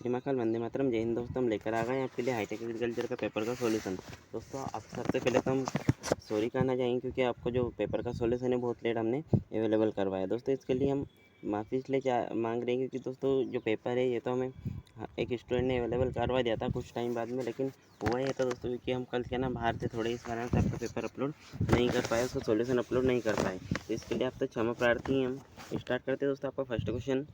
श्री महाकाल वंदे मातरम। जय हिंद दोस्तों, हम लेकर आ गए हैं आपके लिए हाईटेक एग्रीकल्चर का पेपर का सॉल्यूशन। दोस्तों आप सबसे पहले तो हम सॉरी कहना चाहेंगे क्योंकि आपको जो पेपर का सॉल्यूशन है बहुत लेट हमने अवेलेबल करवाया। दोस्तों इसके लिए हम माफ़ी इसलिए मांग रहे हैं क्योंकि दोस्तों जो पेपर है ये तो हमें एक स्टूडेंट ने अवेलेबल करवा दिया था कुछ टाइम बाद में, लेकिन हुआ ये था दोस्तों क्योंकि हम कल क्या ना बाहर थे थोड़े, इस कारण से आपका पेपर अपलोड नहीं कर पाए, उसका सॉल्यूशन अपलोड नहीं कर पाए। तो इसके लिए आप तो क्षमा प्रार्थी हैं। हम स्टार्ट करते हैं दोस्तों। आपका फर्स्ट क्वेश्चन,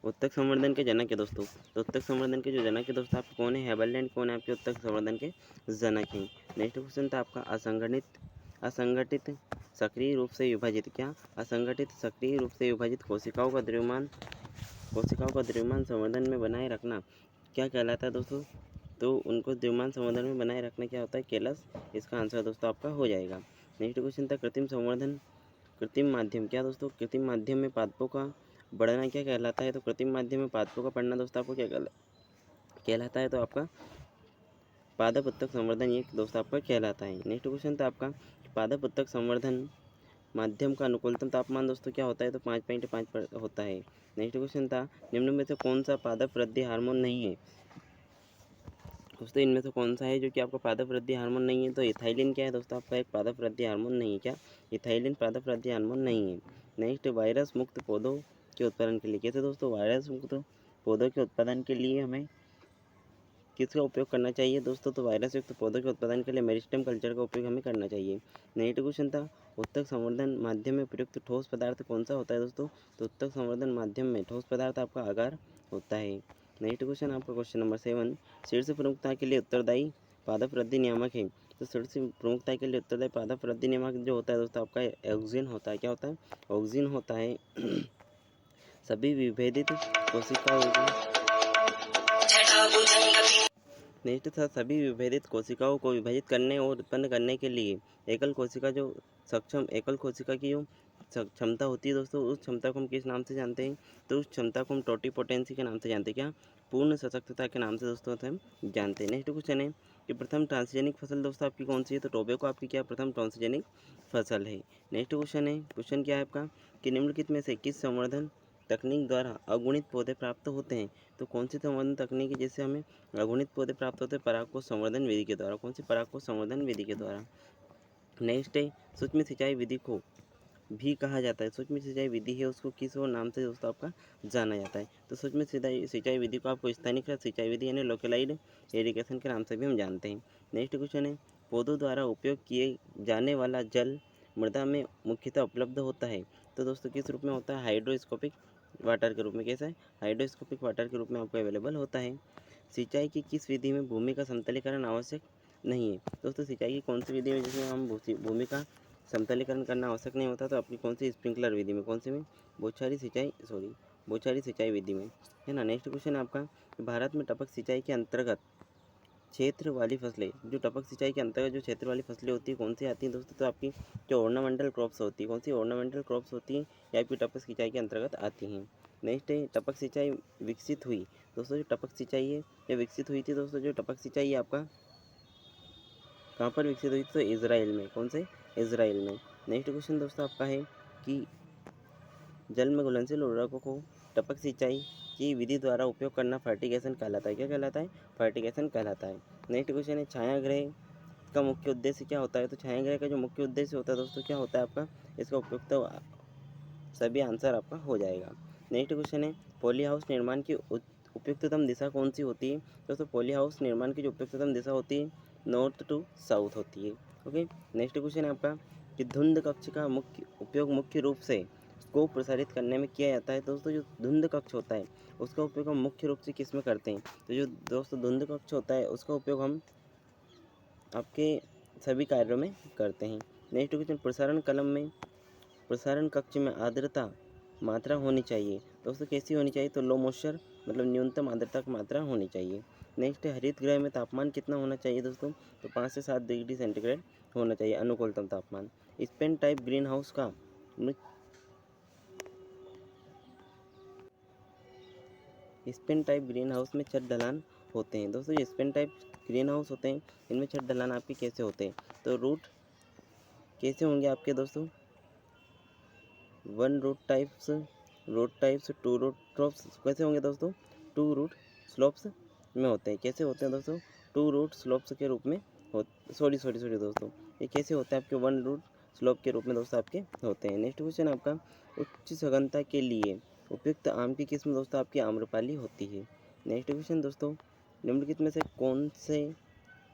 उत्तक संवर्धन के जनक है दोस्तों। तो उत्तक संवर्धन के जो जनक है दोस्तों आप कौन है? हेबरलैंड कौन है आपके उत्तक संवर्धन के जनक हैं। नेक्स्ट क्वेश्चन था आपका, असंगठित सक्रिय रूप से विभाजित, क्या असंगठित सक्रिय रूप से विभाजित कोशिकाओं का द्रव्यमान संवर्धन में बनाए रखना क्या कहलाता है दोस्तों? तो उनको द्रव्यमान संवर्धन में बनाए रखना क्या होता है? केलस। इसका आंसर दोस्तों आपका हो जाएगा। नेक्स्ट क्वेश्चन था, कृत्रिम संवर्धन कृत्रिम माध्यम, क्या दोस्तों कृत्रिम माध्यम में पादपों का बढ़ना क्या कहलाता है? तो कृत्रिम माध्यम में पादपों का बढ़ना दोस्तों आपको क्या कहलाता है? तो आपका पादप उत्तक संवर्धन ये दोस्तों आपका कहलाता है। नेक्स्ट क्वेश्चन था आपका, पादप उत्तक संवर्धन माध्यम का अनुकूलतम तापमान दोस्तों क्या होता है? तो 5.5 पर होता है। नेक्स्ट क्वेश्चन था, निम्न में से कौन सा पादप वृद्धि हार्मोन नहीं है? दोस्तों इनमें से कौन सा है जो कि आपका पादप वृद्धि हार्मोन नहीं है? तो इथाइलिन क्या है दोस्तों आपका एक पादप वृद्धि हार्मोन नहीं है। क्या इथाइलिन पादप वृद्धि हार्मोन नहीं है। नेक्स्ट, वायरस मुक्त पौधों के उत्पादन के लिए, कैसे दोस्तों वायरस मुक्त पौधों के उत्पादन के लिए हमें किसका उपयोग करना चाहिए दोस्तों? तो वायरस युक्त पौधों के उत्पादन के लिए मेरिस्टेम कल्चर का उपयोग हमें करना चाहिए। नेक्स्ट क्वेश्चन था, उत्तक संवर्धन माध्यम में प्रयुक्त ठोस पदार्थ कौन सा होता है दोस्तों? तो उत्तक संवर्धन माध्यम में ठोस पदार्थ आपका अगार होता है। नेक्स्ट क्वेश्चन आपका क्वेश्चन नंबर 7, शीर्ष प्रमुखता के लिए उत्तरदायी पादप वृद्धि नियामक है। तो शीर्ष प्रमुखता के लिए उत्तरदायी पादप वृद्धि नियामक जो होता है दोस्तों आपका ऑक्सिन होता है। क्या होता है? ऑक्सिन होता है। सभी विभेदित कोशिकाओं को नेक्स्ट था, सभी विभेदित कोशिकाओं को विभाजित करने और उत्पन्न करने के लिए एकल कोशिका की जो क्षमता होती है दोस्तों, उस क्षमता को हम किस नाम से जानते हैं? तो उस क्षमता को हम टोटिपोटेंसी के नाम से जानते हैं। क्या पूर्ण सशक्तता के नाम से दोस्तों हम जानते हैं। नेक्स्ट क्वेश्चन है कि प्रथम ट्रांसजेनिक फसल दोस्तों आपकी कौन सी है? तो टोबैको आपकी क्या प्रथम ट्रांसजेनिक फसल है। नेक्स्ट क्वेश्चन क्या है आपका कि निम्नलिखित में से किस संवर्धन तकनीक द्वारा अगुणित पौधे प्राप्त होते हैं? तो कौन सी संवर्धन तकनीक है जिससे हमें अगुणित पौधे प्राप्त होते हैं? परागकोश संवर्धन विधि के द्वारा। कौन सी? परागकोश संवर्धन विधि के द्वारा। नेक्स्ट है, सूक्ष्म सिंचाई विधि को भी कहा जाता है। सूक्ष्म सिंचाई विधि है उसको किस और नाम से दोस्तों आपका जाना जाता है? तो सूक्ष्म सिंचाई विधि को आपको स्थानीयकृत सिंचाई विधि यानी लोकलाइज्ड इरिगेशन के नाम से भी हम जानते हैं। नेक्स्ट क्वेश्चन है, पौधों द्वारा उपयोग किए जाने वाला जल मृदा में मुख्यतः उपलब्ध होता है। तो दोस्तों किस रूप में होता है? हाइड्रोस्कोपिक वाटर के रूप में। कैसा है? हाइड्रोस्कोपिक वाटर के रूप में आपको अवेलेबल होता है। सिंचाई की किस विधि में भूमि का समतलीकरण आवश्यक नहीं है? दोस्तों सिंचाई की कौन सी विधि में जिसमें हम भूमि का समतलीकरण करना आवश्यक नहीं होता? तो आपकी कौन सी? स्प्रिंकलर विधि में। कौन सी में? बौछारी सिंचाई विधि में, है ना। नेक्स्ट क्वेश्चन है आपका, भारत में टपक सिंचाई के अंतर्गत क्षेत्र वाली फसलें, जो टपक सिंचाई के अंतर्गत जो क्षेत्र वाली फसलें होती है कौन सी आती हैं दोस्तों? तो आपकी जो ऑर्नामेंटल क्रॉप्स होती है। कौन सी? ऑर्नामेंटल क्रॉप्स होती हैं, या आपकी टपक सिंचाई के अंतर्गत आती हैं। नेक्स्ट है, टपक सिंचाई विकसित हुई दोस्तों, जो टपक सिंचाई है ये विकसित हुई थी दोस्तों, जो टपक सिंचाई है आपका कहाँ पर विकसित हुई थी? तो इजराइल में। कौन से? इजराइल में। नेक्स्ट क्वेश्चन दोस्तों आपका है कि जल में घुलनशील उर्वरकों को टपक सिंचाई की विधि द्वारा उपयोग करना फर्टिगेशन कहलाता है। क्या कहलाता है? फर्टिगेशन कहलाता है। नेक्स्ट क्वेश्चन है, छायाग्रह का मुख्य उद्देश्य क्या होता है? तो छायाग्रह का जो मुख्य उद्देश्य होता है दोस्तों क्या होता है आपका? इसका उपयोग तो सभी आंसर आपका हो जाएगा। नेक्स्ट क्वेश्चन है, पॉली हाउस निर्माण की उपयुक्ततम दिशा कौन सी होती है? दोस्तों पॉली हाउस निर्माण की जो उपयुक्ततम दिशा होती है नॉर्थ टू साउथ होती है। ओके। नेक्स्ट क्वेश्चन है आपका कि धुंध कक्ष का मुख्य उपयोग मुख्य रूप से को प्रसारित करने में किया जाता है। दोस्तों जो धुंध कक्ष होता है उसका उपयोग हम मुख्य रूप से किस में करते हैं? तो जो दोस्तों धुंध कक्ष होता है उसका उपयोग हम आपके सभी कार्यों में करते हैं। नेक्स्ट क्वेश्चन, प्रसारण कक्ष में आर्द्रता मात्रा होनी चाहिए। दोस्तों कैसी होनी चाहिए? तो लो मॉइस्चर मतलब न्यूनतम आर्द्रता की मात्रा होनी चाहिए। नेक्स्ट है, हरित गृह में तापमान कितना होना चाहिए दोस्तों? तो 5 से 7 डिग्री सेंटीग्रेड होना चाहिए अनुकूलतम तापमान। स्पेन टाइप ग्रीन हाउस का स्पेन टाइप ग्रीन हाउस में छत ढलान होते हैं। दोस्तों ये स्पेन टाइप ग्रीन हाउस होते हैं इनमें छत ढलान आपके कैसे होते हैं? तो रूट कैसे होंगे आपके दोस्तों? 1 रूट टाइप्स, 2 रूट टॉप्स कैसे होंगे दोस्तों? टू रूट स्लोप्स में होते हैं। कैसे होते हैं दोस्तों? टू रूट स्लोप्स के रूप में सॉरी दोस्तों, ये कैसे होता है आपके वन रूट स्लोप के रूप में दोस्तों आपके होते हैं। नेक्स्ट क्वेश्चन आपका, उच्च सघनता के लिए उपयुक्त आम की किस्म दोस्तों आपकी आम्रपाली होती है। नेक्स्ट क्वेश्चन दोस्तों, निम्नलिखित में से कौन से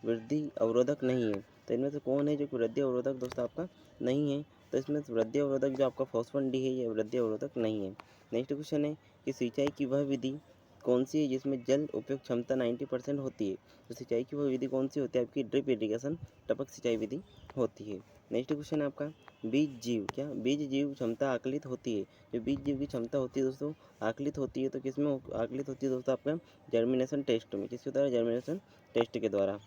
वृद्धि अवरोधक नहीं है? तो इनमें से कौन है जो वृद्धि अवरोधक दोस्तों आपका नहीं है? तो इसमें वृद्धि अवरोधक जो आपका फॉस्फोन डी है, ये वृद्धि अवरोधक नहीं है। नेक्स्ट क्वेश्चन है कि सिंचाई की वह विधि कौन सी है जिसमें जल उपयोग क्षमता 90% होती है? तो सिंचाई की वह विधि कौन सी होती है? आपकी ड्रिप इरिगेशन, टपक सिंचाई विधि होती है। नेक्स्ट क्वेश्चन है आपका, बीज जीव, क्या बीज जीव क्षमता आकलित होती है? जो बीज जीव की क्षमता होती है दोस्तों आकलित होती है, तो किसमें आकलित होती है दोस्तों? आपका जर्मिनेशन टेस्ट में। किसके द्वारा? जर्मिनेशन टेस्ट के द्वारा।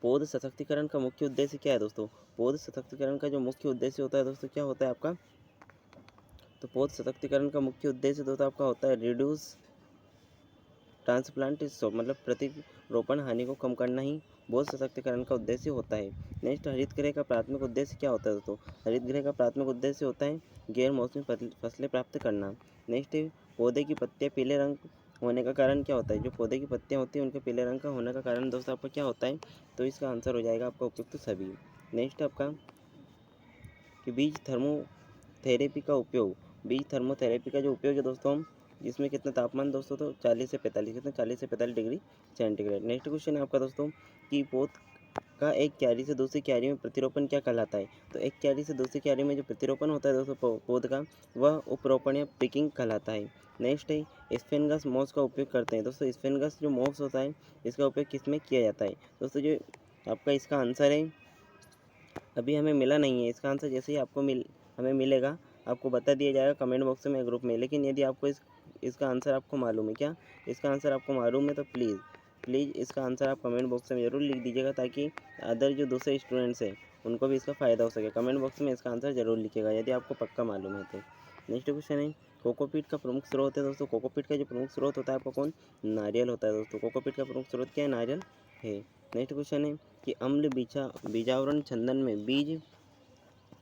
पौध सशक्तिकरण का मुख्य उद्देश्य क्या है दोस्तों? पौध सशक्तिकरण का जो मुख्य उद्देश्य होता है दोस्तों, क्या होता है आपका? तो पौध सशक्तिकरण का मुख्य उद्देश्य दोस्तों आपका होता है रिड्यूस ट्रांसप्लांट स्टॉप, मतलब प्रतिरोपण हानि को कम करना ही पौध सशक्तिकरण का उद्देश्य होता है। नेक्स्ट, हरित गृह का प्राथमिक उद्देश्य क्या होता है दोस्तों? हरित गृह का प्राथमिक उद्देश्य होता है गैर मौसमी फसलें प्राप्त करना। नेक्स्ट, पौधे की पत्तियां पीले रंग होने का कारण क्या होता है? जो पौधे की पत्तियां होती हैं उनके पीले रंग का होने का कारण दोस्तों आपका क्या होता है? तो इसका आंसर हो जाएगा आपका उपयुक्त सभी। नेक्स्ट आपका कि बीज थर्मोथेरेपी का उपयोग, बीज थर्मोथेरेपी का जो उपयोग है दोस्तों हम, जिसमें कितना तापमान दोस्तों? तो 40 से 45, कितना? 40 से 45 डिग्री सेंटीग्रेड। नेक्स्ट क्वेश्चन है आपका दोस्तों कि पौध का एक क्यारी से दूसरी क्यारी में प्रतिरोपण क्या कहलाता है? तो एक क्यारी से दूसरी क्यारी में जो प्रतिरोपण होता है दोस्तों पौध का, वह उपरोपण या पिकिंग कहलाता है। नेक्स्ट है, स्फेनगस मॉस का उपयोग करते हैं दोस्तों। स्फेनगस जो मॉस होता है, इसका उपयोग किस में किया जाता है दोस्तों? जो आपका इसका आंसर है, अभी हमें मिला नहीं है इसका आंसर, जैसे ही आपको हमें मिलेगा आपको बता दिया जाएगा कमेंट बॉक्स में, ग्रुप में। लेकिन यदि आपको इसका आंसर आपको मालूम है, क्या इसका आंसर आपको मालूम है, तो प्लीज़ इसका आंसर आप कमेंट बॉक्स में ज़रूर लिख दीजिएगा, ताकि अदर जो दूसरे स्टूडेंट्स हैं उनको भी इसका फ़ायदा हो सके। कमेंट बॉक्स में इसका आंसर ज़रूर लिखिएगा यदि आपको पक्का मालूम है तो। नेक्स्ट क्वेश्चन है, कोकोपीट का प्रमुख स्रोत है दोस्तों। कोकोपीट का जो प्रमुख स्रोत होता है आपका कौन? नारियल होता है दोस्तों। कोकोपीट का प्रमुख स्रोत क्या है? नारियल है। नेक्स्ट क्वेश्चन है कि अम्ल बीजावरण छंदन में बीज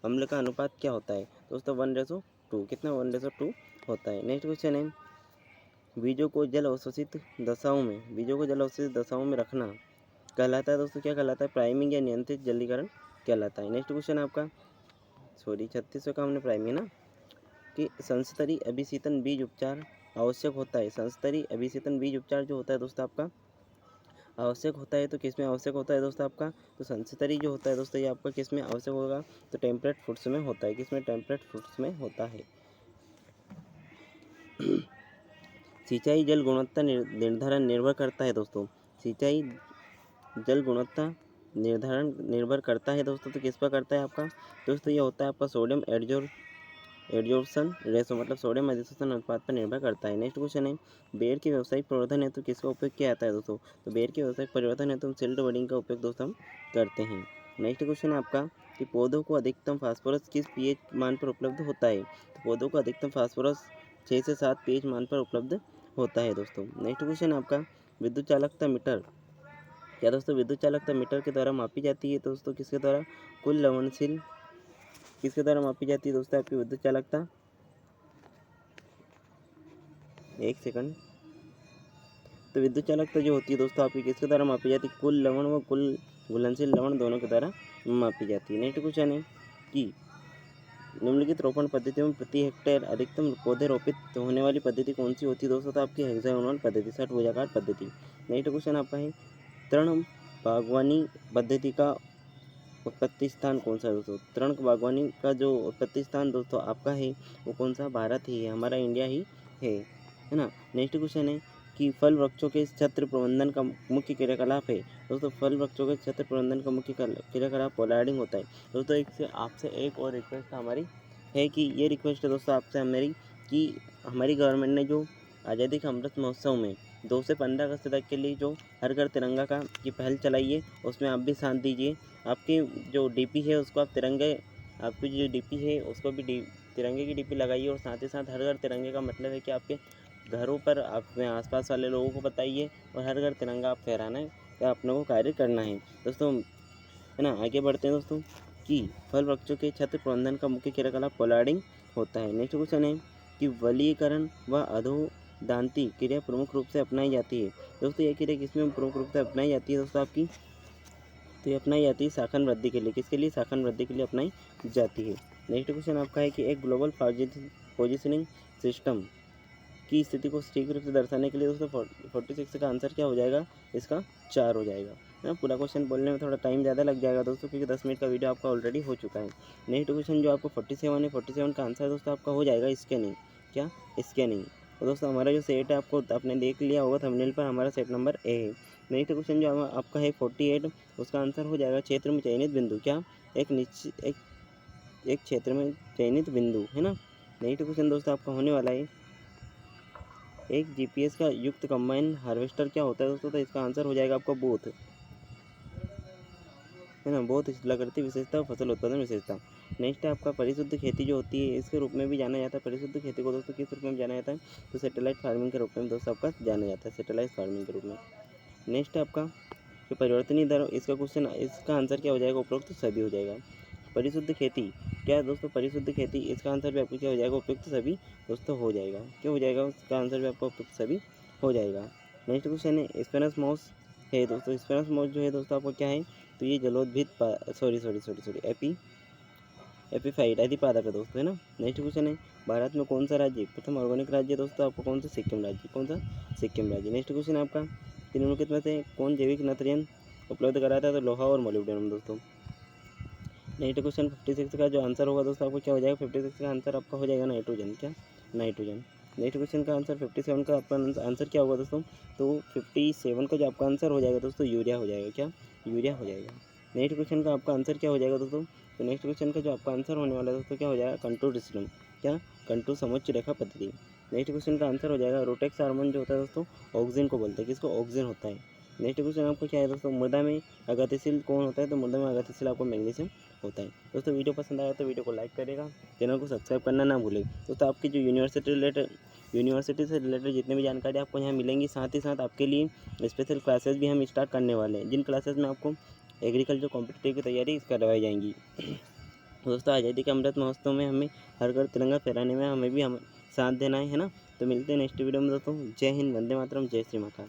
अम्ल का अनुपात क्या होता है दोस्तों? 1:2। कितना? 1:2 होता है। नेक्स्ट क्वेश्चन है, बीजों को जल अवशोषित दशाओं में रखना कहलाता है दोस्तों, क्या कहलाता है? प्राइमिंग या नियंत्रित जलीकरण कहलाता है। नेक्स्ट क्वेश्चन है आपका 36 का हमने प्राइमिंग है ना, कि संस्तरी अभिशीतन बीज उपचार आवश्यक होता है। संस्तरी अभिशीतन बीज उपचार जो होता है दोस्तों आपका आवश्यक होता है, तो किस में आवश्यक होता है दोस्तों आपका? तो संस्तरी जो होता है दोस्तों ये आपका किस में आवश्यक होगा? तो टेम्परेट फूड्स में होता है। किस में? टेम्परेट फूड्स में होता है। सिंचाई जल गुणवत्ता निर्धारण निर्भर करता है दोस्तों। सिंचाई जल गुणवत्ता निर्धारण निर्भर करता है दोस्तों, तो किस पर करता है आपका? दोस्तों ये होता है आपका सोडियम एड्जॉर्प्शन रेशो, मतलब सोडियम अधिशोषण अनुपात पर निर्भर करता है। नेक्स्ट क्वेश्चन है, बेर के व्यावसायिक प्रवर्धन हेतु किसका उपयोग किया जाता है दोस्तों? तो बेर के व्यावसायिक प्रवर्धन हेतु सिल्ट बडिंग का उपयोग दोस्तों हम करते हैं। नेक्स्ट क्वेश्चन है आपका कि पौधों को अधिकतम फास्फोरस किस pH मान पर उपलब्ध होता है? तो पौधों को अधिकतम फास्फोरस 6 से 7 pH मान पर उपलब्ध होता है दोस्तों। नेक्स्ट क्वेश्चन है आपका, विद्युत चालकता मीटर, क्या दोस्तों विद्युत चालकता मीटर के द्वारा मापी जाती है दोस्तों? किसके द्वारा? कुल लवणशील किसके द्वारा मापी जाती है दोस्तों आपकी विद्युत चालकता? एक सेकंड। तो विद्युत चालकता जो होती है दोस्तों आपकी किसके द्वारा मापी जाती है? कुल लवण व कुल घुलनशील लवण दोनों के द्वारा मापी जाती है। नेक्स्ट क्वेश्चन है कि निम्नलिखित रोपण पद्धतियों में प्रति हेक्टेयर अधिकतम पौधे रोपित होने वाली पद्धति कौन सी होती है दोस्तों? तो आपकी हेक्सागोनल पद्धति, षटभुजाकार पद्धति। नेक्स्ट क्वेश्चन आपका है, तृण बागवानी पद्धति का उत्पत्ति स्थान कौन सा है दोस्तों? तृण बागवानी का जो उत्पत्ति स्थान दोस्तों आपका है वो कौन सा? भारत ही है, हमारा इंडिया ही है ना। नेक्स्ट क्वेश्चन है कि फल वृक्षों के छत्र प्रबंधन का मुख्य क्रियाकलाप है दोस्तों। फल वृक्षों के छत्र प्रबंधन का मुख्य क्रियाकलाप पोलार्डिंग होता है दोस्तों। आपसे एक और रिक्वेस्ट हमारी है कि ये रिक्वेस्ट है दोस्तों आपसे मेरी कि हमारी गवर्नमेंट ने जो आज़ादी का अमृत महोत्सव में 2 से 15 अगस्त तक के लिए जो हर घर तिरंगा का की पहल चलाई है, उसमें आप भी साथ दीजिए। आपकी जो डीपी है उसको आप आपकी जो डीपी है उसको भी तिरंगे की डीपी लगाइए, और साथ ही साथ हर घर तिरंगे का मतलब है कि आपके घरों पर अपने आसपास वाले लोगों को बताइए, और हर घर तिरंगा आप फहराना है, तो अपने को कार्य करना है दोस्तों, है ना। आगे बढ़ते हैं दोस्तों कि फल वृक्षों के छत्र प्रबंधन का मुख्य क्रियाकलाप पोलार्डिंग होता है। नेक्स्ट क्वेश्चन है कि वलीयकरण व दांती क्रिया प्रमुख रूप से अपनाई जाती है। दोस्तों ये क्रिया किसमें प्रमुख रूप से अपनाई जाती है दोस्तों आपकी, तो ये अपनाई जाती है शाखन वृद्धि के लिए। किसके लिए? शाखन वृद्धि के लिए अपनाई जाती है। नेक्स्ट क्वेश्चन आपका है कि एक ग्लोबल पोजिशनिंग सिस्टम की स्थिति को सटीक रूप से दर्शाने के लिए दोस्तों 46 का आंसर क्या हो जाएगा? इसका 4 हो जाएगा, है ना। पूरा क्वेश्चन बोलने में थोड़ा टाइम ज़्यादा लग जाएगा दोस्तों, क्योंकि 10 मिनट का वीडियो आपका ऑलरेडी हो चुका है। नेक्स्ट क्वेश्चन जो आपको 47 है, 47 का आंसर दोस्तों आपका हो जाएगा स्कैनिंग। क्या? स्कैनिंग। तो दोस्तों हमारा जो सेट है आपको आपने देख लिया होगा थंबनेल पर, हमारा सेट नंबर ए है। नेक्स्ट क्वेश्चन जो आपका है 48, उसका आंसर हो जाएगा क्षेत्र में चयनित बिंदु। क्या? एक निश्चित एक क्षेत्र में चयनित बिंदु, है ना। नेक्स्ट क्वेश्चन दोस्तों आपका होने वाला है एक जीपीएस का युक्त कंबाइन हार्वेस्टर क्या होता है दोस्तों? तो इसका आंसर हो जाएगा आपका बोथ, है ना। बहुत स्थलाकृति विशेषता, फसल उत्पादन विशेषता। नेक्स्ट है आपका परिशुद्ध खेती जो होती है, इसके रूप में भी जाना जाता है। परिशुद्ध खेती को दोस्तों किस रूप में जाना जाता है? तो सैटेलाइट फार्मिंग के रूप में दोस्तों आपका जाना जाता है, सैटेलाइट फार्मिंग के रूप में। नेक्स्ट है आपका जो परिवर्तनीय दर, इसका क्वेश्चन, इसका आंसर क्या हो जाएगा? उपरोक्त सभी हो जाएगा। परिशुद्ध खेती क्या है दोस्तों? परिशुद्ध खेती, इसका आंसर भी आपको क्या हो जाएगा? उपयुक्त सभी दोस्तों हो जाएगा। क्या हो जाएगा? उसका आंसर भी आपका उपयुक्त सभी हो जाएगा। नेक्स्ट क्वेश्चन है स्पेनस मॉस है दोस्तों। स्पेनस मॉस जो है दोस्तों आपको क्या है? तो ये जलोद्भिद एपीफाइट आदि पादप है दोस्तों, है ना। नेक्स्ट क्वेश्चन है भारत में कौन सा राज्य प्रथम ऑर्गेनिक राज्य है दोस्तों? आपको कौन सा? सिक्किम राज्य। कौन सा? सिक्किम राज्य। नेक्स्ट क्वेश्चन है आपका निम्नलिखित में से कौन जैविक नाइट्रोजन उपलब्ध कराता है? तो लोहा और मोलिब्डेनम दोस्तों। नेक्स्ट क्वेश्चन 56 का जो आंसर होगा दोस्तों आपको क्या हो जाएगा? 56 का आंसर आपका हो जाएगा नाइट्रोजन। क्या? नाइट्रोजन। नेक्स्ट क्वेश्चन का आंसर 57 का आपका आंसर क्या होगा दोस्तों? तो 57 का जो आपका आंसर हो जाएगा दोस्तों यूरिया हो जाएगा। क्या? यूरिया हो जाएगा। नेक्स्ट क्वेश्चन का आपका आंसर क्या हो जाएगा दोस्तों? तो नेक्स्ट क्वेश्चन का जो आपका आंसर होने वाला है दोस्तों क्या हो जाएगा? Contour system. क्या? कंटूर समोच्च रेखा पद्धति। नेक्स्ट क्वेश्चन का आंसर हो जाएगा रोटेक्स हार्मोन जो होता है दोस्तों ऑक्सीजन को बोलते हैं। किसको? ऑक्सीजन होता है। नेक्स्ट क्वेश्चन आपका क्या है दोस्तों? मृदा में अगतिशील कौन होता है? तो मृदा में अगतिशील आपको मैग्नीशियम होता है। दोस्तों वीडियो पसंद आया तो वीडियो को लाइक करेगा, चैनल को सब्सक्राइब करना ना भूलें। दोस्तों आपकी जो यूनिवर्सिटी से रिलेटेड जितनी भी जानकारी आपको यहाँ मिलेंगी, साथ ही साथ आपके लिए स्पेशल क्लासेस भी हम स्टार्ट करने वाले हैं, जिन क्लासेस में आपको एग्रीकल्चर कॉम्पिटिटिव की तैयारी करवाई जाएंगी। दोस्तों आज़ादी के अमृत महोत्सव में हमें हर घर तिरंगा फहराने में हमें भी साथ देना है ना। तो मिलते हैं नेक्स्ट वीडियो में दोस्तों। जय हिंद, वंदे मातरम, जय श्री महाकाल।